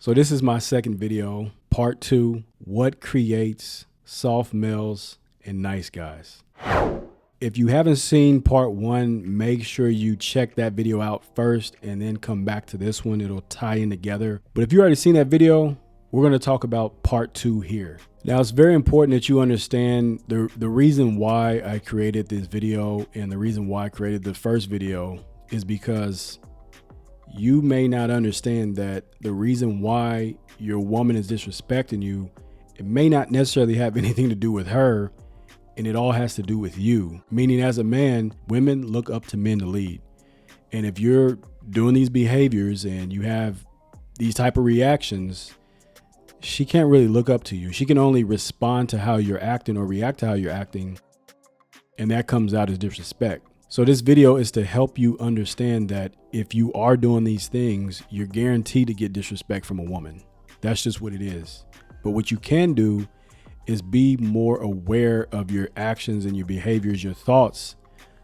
So this is my second video, part 2, what creates soft males and nice guys. If you haven't seen part 1, make sure you check that video out first and then come back to this one. It'll tie in together. But if you already seen that video, we're going to talk about part 2 here. Now, it's very important that you understand the reason why I created this video, and the reason why I created the first video is because you may not understand that the reason why your woman is disrespecting you, it may not necessarily have anything to do with her, and it all has to do with you. Meaning, as a man, women look up to men to lead. And if you're doing these behaviors and you have these type of reactions, she can't really look up to you. She can only respond to how you're acting or react to how you're acting, and that comes out as disrespect. So this video is to help you understand that if you are doing these things, you're guaranteed to get disrespect from a woman. That's just what it is. But what you can do is be more aware of your actions and your behaviors, your thoughts,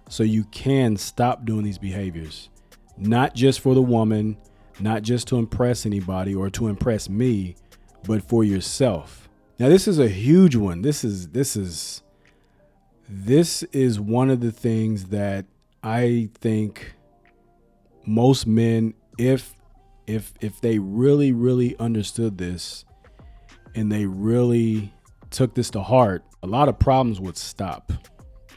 so you can stop doing these behaviors. Not just for the woman, not just to impress anybody or to impress me, but for yourself. Now, this is a huge one. This is one of the things that I think most men, if they really understood this and they really took this to heart, a lot of problems would stop.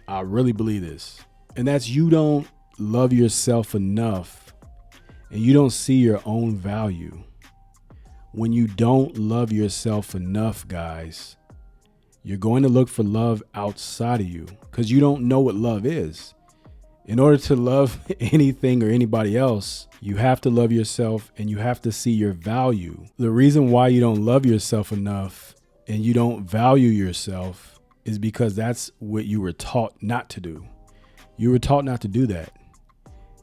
I really believe this. And that's, you don't love yourself enough and you don't see your own value. When you don't love yourself enough, guys, you're going to look for love outside of you because you don't know what love is. In order to love anything or anybody else, you have to love yourself and you have to see your value. The reason why you don't love yourself enough and you don't value yourself is because that's what you were taught not to do. You were taught not to do that.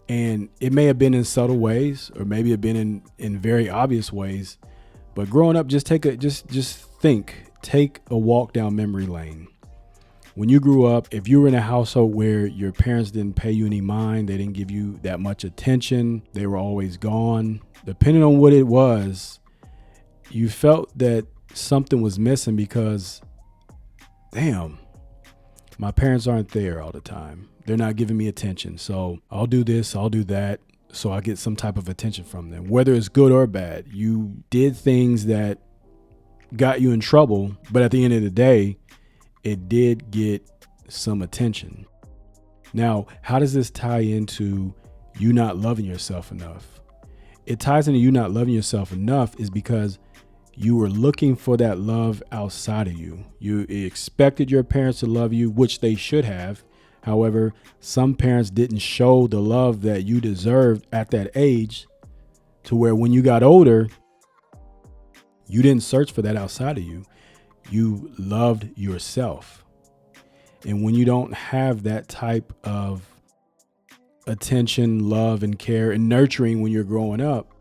And it may have been in subtle ways, or maybe it been in very obvious ways. But growing up, just take a walk down memory lane. When you grew up, if you were in a household where your parents didn't pay you any mind, they didn't give you that much attention, they were always gone, depending on what it was, you felt that something was missing because, damn, my parents aren't there all the time. They're not giving me attention. So I'll do this, I'll do that, so I get some type of attention from them, whether it's good or bad. You did things that got you in trouble, but at the end of the day, it did get some attention. Now, how does this tie into you not loving yourself enough? It ties into you not loving yourself enough is because you were looking for that love outside of you. You expected your parents to love you, which they should have. However, some parents didn't show the love that you deserved at that age, to where when you got older, you didn't search for that outside of you. You loved yourself. And when you don't have that type of attention, love, and care and nurturing when you're growing up,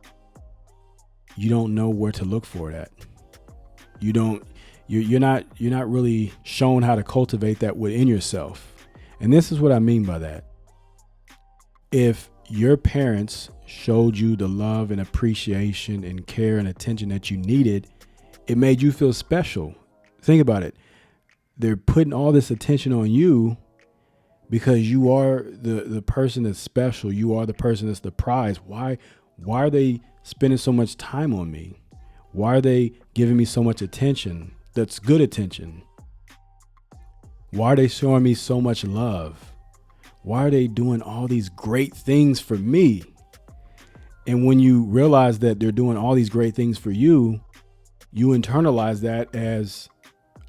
you don't know where to look for that. You're not really shown how to cultivate that within yourself. And this is what I mean by that. If your parents showed you the love and appreciation and care and attention that you needed, it made you feel special. Think about it. They're putting all this attention on you because you are the person that's special. You are the person that's the prize. Why are they spending so much time on me? Why are they giving me so much attention? That's good attention. Why are they showing me so much love? Why are they doing all these great things for me? And when you realize that they're doing all these great things for you, you internalize that as,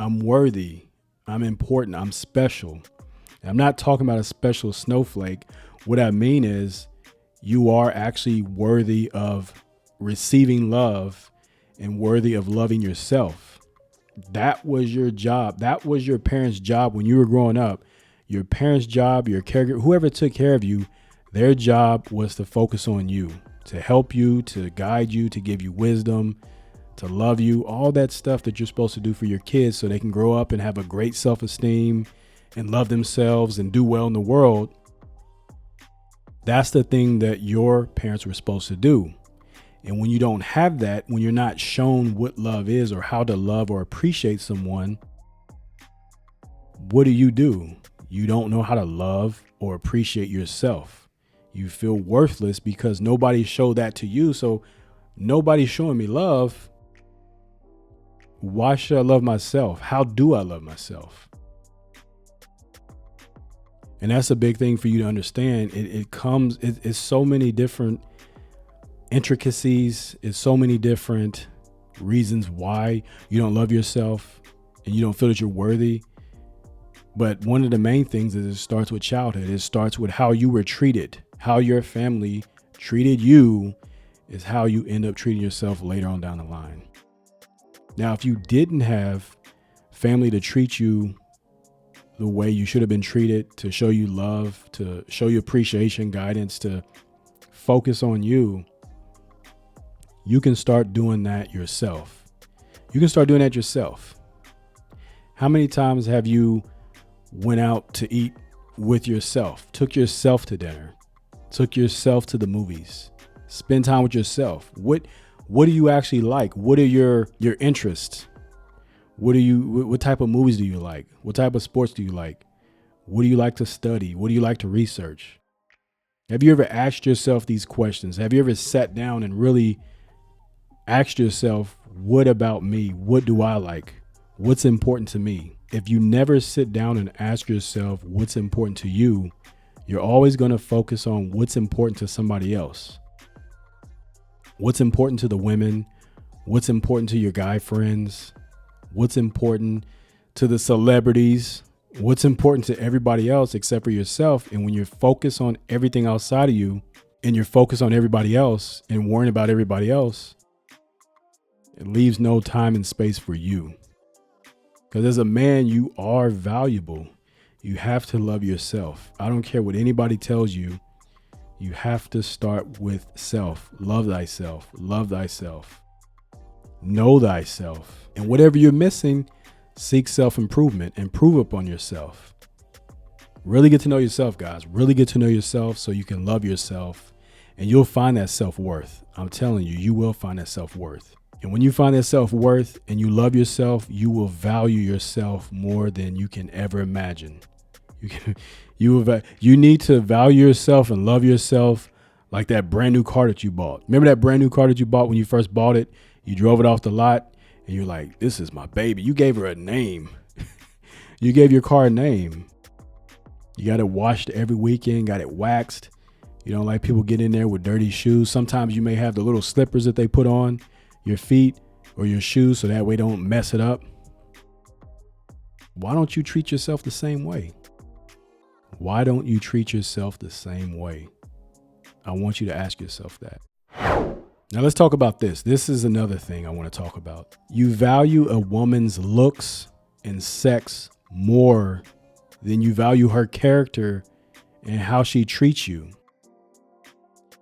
I'm worthy, I'm important, I'm special. And I'm not talking about a special snowflake. What I mean is you are actually worthy of receiving love and worthy of loving yourself. That was your job. That was your parents' job when you were growing up. Your parents' job, your caregiver, whoever took care of you, their job was to focus on you, to help you, to guide you, to give you wisdom, to love you, all that stuff that you're supposed to do for your kids so they can grow up and have a great self-esteem and love themselves and do well in the world. That's the thing that your parents were supposed to do. And when you don't have that, when you're not shown what love is or how to love or appreciate someone, what do? You don't know how to love or appreciate yourself. You feel worthless because nobody showed that to you. So nobody's showing me love. Why should I love myself? How do I love myself? And that's a big thing for you to understand. It's so many different intricacies. It's so many different reasons why you don't love yourself and you don't feel that you're worthy. But one of the main things is it starts with childhood. It starts with how you were treated. How your family treated you is how you end up treating yourself later on down the line. Now, if you didn't have family to treat you the way you should have been treated, to show you love, to show you appreciation, guidance, to focus on you, you can start doing that yourself. How many times have you went out to eat with yourself, took yourself to dinner, took yourself to the movies, spend time with yourself? What do you actually like? What are your interests? What type of movies do you like? What type of sports do you like? What do you like to study? What do you like to research? Have you ever asked yourself these questions? Have you ever sat down and really asked yourself, what about me? What do I like? What's important to me? If you never sit down and ask yourself what's important to you, you're always going to focus on what's important to somebody else. What's important to the women? What's important to your guy friends? What's important to the celebrities? What's important to everybody else except for yourself? And when you're focused on everything outside of you and you're focused on everybody else and worrying about everybody else, it leaves no time and space for you. Because as a man, you are valuable. You have to love yourself. I don't care what anybody tells you. You have to start with self. Love thyself. Love thyself. Know thyself. And whatever you're missing, seek self-improvement. Improve upon yourself. Really get to know yourself, guys. Really get to know yourself so you can love yourself. And you'll find that self-worth. I'm telling you, you will find that self-worth. And when you find that self-worth and you love yourself, you will value yourself more than you can ever imagine. You need to value yourself and love yourself like that brand new car that you bought. Remember that brand new car that you bought when you first bought it? You drove it off the lot and you're like, this is my baby. You gave her a name. You gave your car a name. You got it washed every weekend, got it waxed. You don't like people get in there with dirty shoes. Sometimes you may have the little slippers that they put on your feet or your shoes so that way don't mess it up. Why don't you treat yourself the same way? Why don't you treat yourself the same way? I want you to ask yourself that. Now let's talk about this. This is another thing I want to talk about. You value a woman's looks and sex more than you value her character and how she treats you.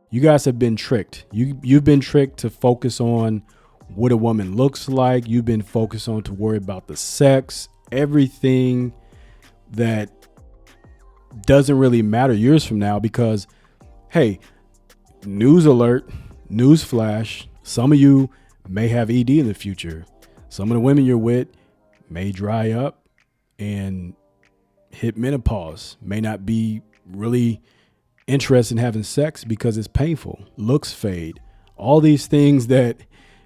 You guys have been tricked. You've been tricked to focus on what a woman looks like. You've been focused on to worry about the sex, everything that doesn't really matter years from now because, hey, news alert, news flash, some of you may have ED in the future. Some of the women you're with may dry up and hit menopause, may not be really interested in having sex because it's painful. Looks fade. All these things that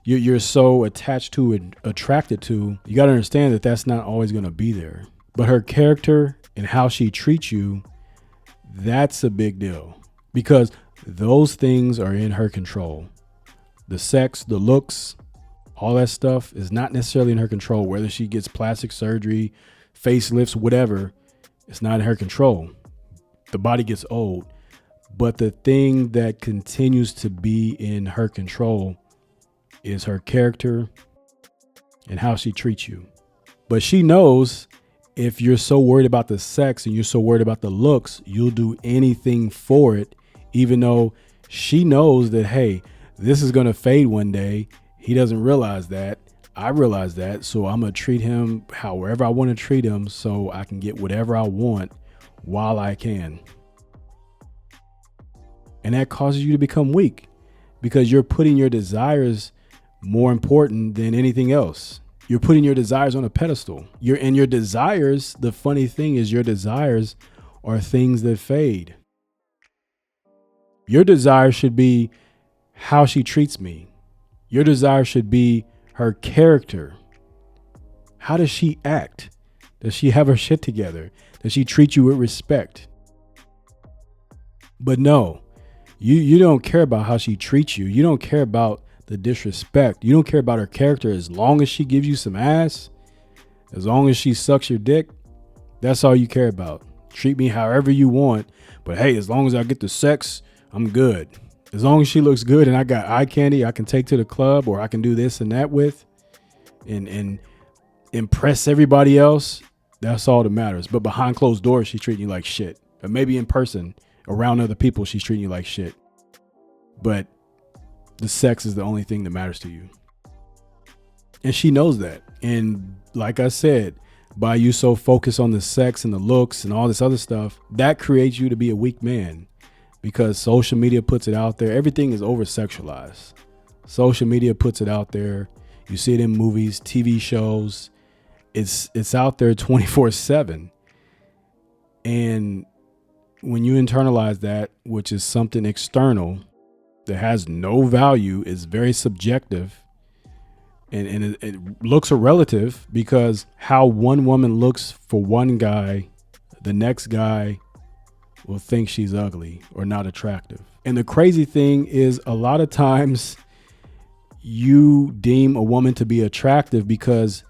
you're so attached to and attracted to, you got to understand that that's not always going to be there. But her character and how she treats you, that's a big deal because those things are in her control. The sex, the looks, all that stuff is not necessarily in her control. Whether she gets plastic surgery, facelifts, whatever, it's not in her control. The body gets old. But the thing that continues to be in her control is her character and how she treats you. But she knows if you're so worried about the sex and you're so worried about the looks, you'll do anything for it, even though she knows that, hey, this is going to fade one day. He doesn't realize that. I realize that. So I'm going to treat him however I want to treat him so I can get whatever I want while I can. And that causes you to become weak because you're putting your desires more important than anything else. You're putting your desires on a pedestal. Your desires, the funny thing is your desires are things that fade. Your desire should be how she treats me. Your desire should be her character. How does she act? Does she have her shit together? Does she treat you with respect? But no, you don't care about how she treats you. You don't care about the disrespect. You don't care about her character. As long as she gives you some ass, as long as she sucks your dick, that's all you care about. Treat me however you want. But hey, as long as I get the sex, I'm good. As long as she looks good and I got eye candy I can take to the club, or I can do this and that with and impress everybody else, that's all that matters. But behind closed doors, she's treating you like shit. Or maybe in person, around other people, she's treating you like shit. But the sex is the only thing that matters to you. And she knows that. And like I said, by you so focused on the sex and the looks and all this other stuff, that creates you to be a weak man, because social media puts it out there. Everything is over sexualized. Social media puts it out there. You see it in movies, TV shows. It's out there 24/7. And when you internalize that, which is something external that has no value, is very subjective, and it looks a relative, because how one woman looks for one guy, the next guy will think she's ugly or not attractive. And the crazy thing is, a lot of times you deem a woman to be attractive because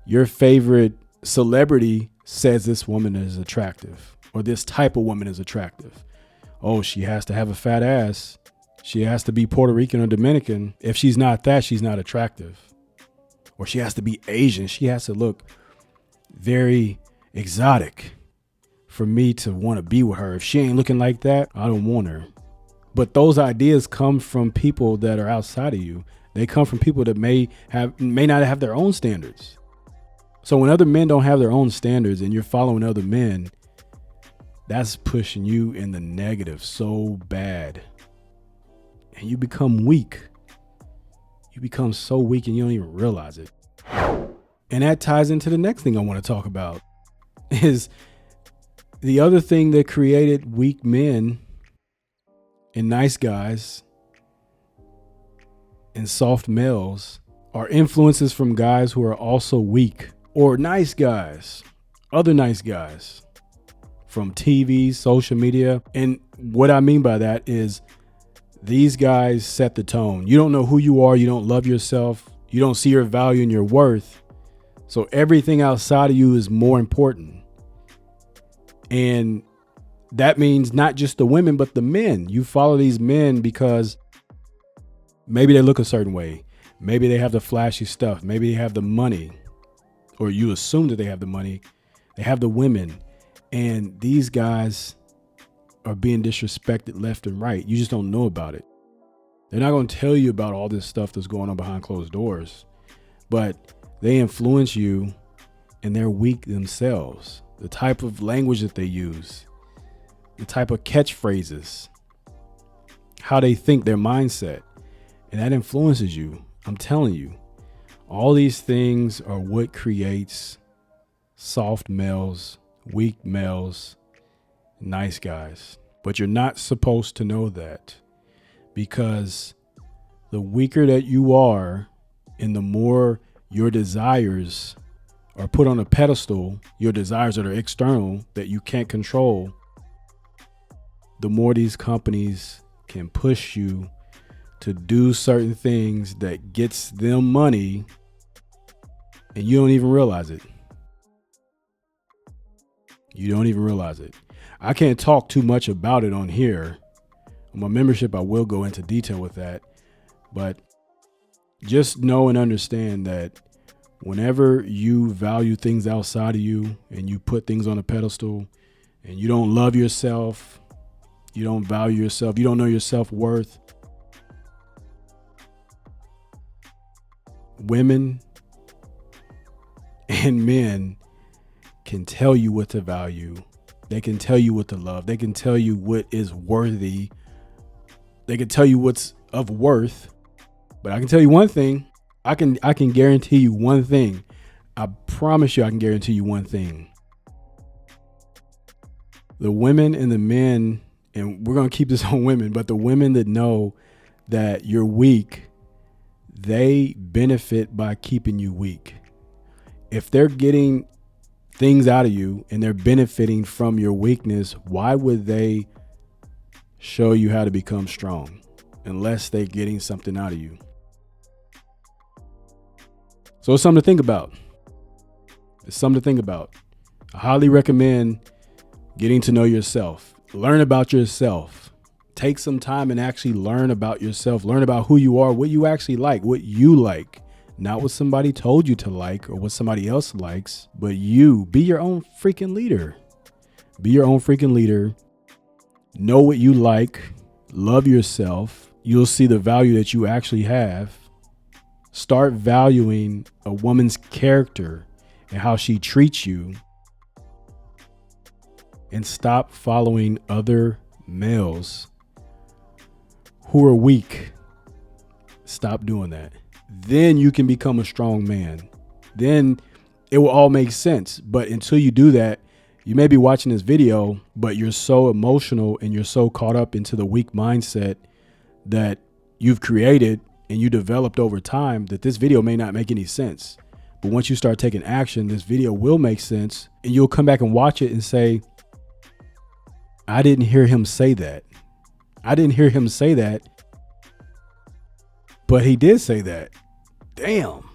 your favorite celebrity says this woman is attractive, or this type of woman is attractive. Oh, she has to have a fat ass. She has to be Puerto Rican or Dominican. If she's not that, she's not attractive. Or she has to be Asian. She has to look very exotic for me to want to be with her. If she ain't looking like that, I don't want her. But those ideas come from people that are outside of you. They come from people that may not have their own standards. So when other men don't have their own standards and you're following other men, that's pushing you in the negative so bad. And you become weak. You become so weak and you don't even realize it. And that ties into the next thing I want to talk about, is the other thing that created weak men and nice guys and soft males are influences from guys who are also weak, or nice guys, other nice guys from TV, social media. And what I mean by that is these guys set the tone. You don't know who you are. You don't love yourself. You don't see your value and your worth. So everything outside of you is more important. And that means not just the women, but the men. You follow these men because maybe they look a certain way. Maybe they have the flashy stuff. Maybe they have the money, or you assume that they have the money. They have the women, and these guys are being disrespected left and right. You just don't know about it. They're not going to tell you about all this stuff that's going on behind closed doors, but they influence you, and they're weak themselves. The type of language that they use, the type of catchphrases, how they think, their mindset, and that influences you. I'm telling you, all these things are what creates soft males, weak males, nice guys. But you're not supposed to know that, because the weaker that you are and the more your desires are put on a pedestal, your desires that are external that you can't control, the more these companies can push you to do certain things that gets them money, and you don't even realize it. You don't even realize it. I can't talk too much about it on here. On my membership, I will go into detail with that. But just know and understand that whenever you value things outside of you and you put things on a pedestal and you don't love yourself, you don't value yourself, you don't know your self-worth, women and men can tell you what to value. They can tell you what to love. They can tell you what is worthy. They can tell you what's of worth. But I can tell you one thing. I can guarantee you one thing. I promise you I can guarantee you one thing. The women and the men, and we're going to keep this on women, but the women that know that you're weak, they benefit by keeping you weak. If they're getting things out of you and they're benefiting from your weakness, why would they show you how to become strong unless they're getting something out of you? So it's something to think about. It's something to think about. I highly recommend getting to know yourself. Learn about yourself. Take some time and actually learn about yourself. Learn about who you are, what you actually like, what you like. Not what somebody told you to like or what somebody else likes, but you. Be your own freaking leader. Be your own freaking leader. Know what you like. Love yourself. You'll see the value that you actually have. Start valuing a woman's character and how she treats you. And stop following other males who are weak. Stop doing that. Then you can become a strong man. Then it will all make sense. But until you do that, you may be watching this video, but you're so emotional and you're so caught up into the weak mindset that you've created and you developed over time that this video may not make any sense. But once you start taking action, this video will make sense, and you'll come back and watch it and say, I didn't hear him say that. I didn't hear him say that, but he did say that. Damn.